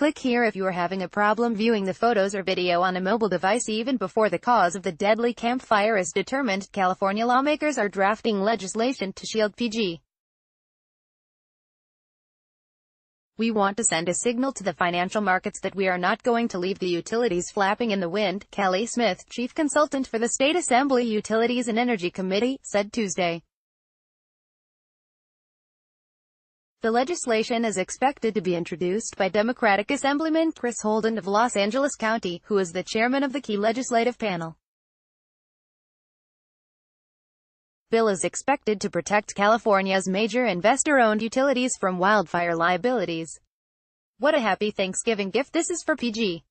Click here if you are having a problem viewing the photos or video on a mobile device even before the cause of the deadly campfire is determined. California lawmakers are drafting legislation to shield PG. We want to send a signal to the financial markets that we are not going to leave the utilities flapping in the wind, Kelly Smith, chief consultant for the State Assembly Utilities and Energy Committee, said Tuesday. The legislation is expected to be introduced by Democratic Assemblyman Chris Holden of Los Angeles County, who is the chairman of the key legislative panel. Bill is expected to protect California's major investor-owned utilities from wildfire liabilities. What a happy Thanksgiving gift this is for PG.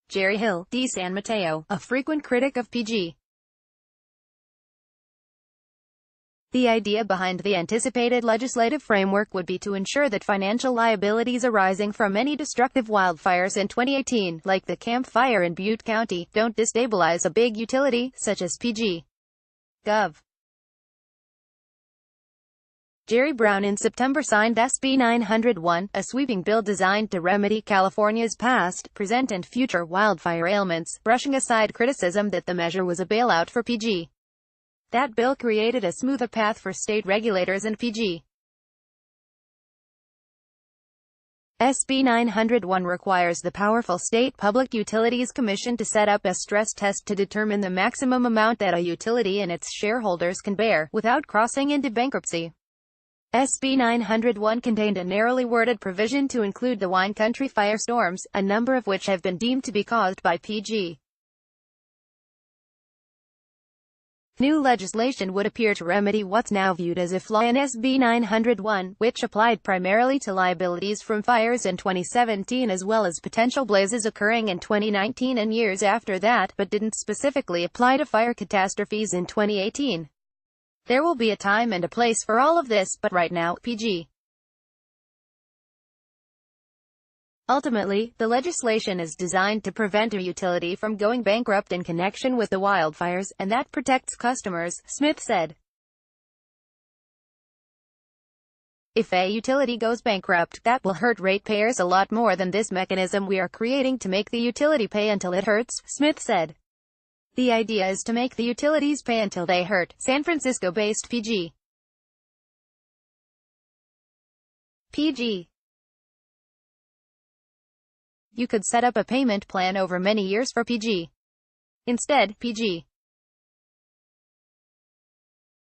Jerry Hill, D. San Mateo, a frequent critic of PG. The idea behind the anticipated legislative framework would be to ensure that financial liabilities arising from any destructive wildfires in 2018, like the Camp Fire in Butte County, don't destabilize a big utility, such as PG. Gov. Jerry Brown in September signed SB 901, a sweeping bill designed to remedy California's past, present and future wildfire ailments, brushing aside criticism that the measure was a bailout for PG. That bill created a smoother path for state regulators and PG. SB 901 requires the powerful State Public Utilities Commission to set up a stress test to determine the maximum amount that a utility and its shareholders can bear, without crossing into bankruptcy. SB 901 contained a narrowly worded provision to include the wine country firestorms, a number of which have been deemed to be caused by PG. New legislation would appear to remedy what's now viewed as a flaw in SB 901, which applied primarily to liabilities from fires in 2017 as well as potential blazes occurring in 2019 and years after that, but didn't specifically apply to fire catastrophes in 2018. There will be a time and a place for all of this, but right now, PG. Ultimately, the legislation is designed to prevent a utility from going bankrupt in connection with the wildfires, and that protects customers, Smith said. If a utility goes bankrupt, that will hurt ratepayers a lot more than this mechanism we are creating to make the utility pay until it hurts, Smith said. The idea is to make the utilities pay until they hurt. San Francisco-based PG. You could set up a payment plan over many years for PG. Instead, PG.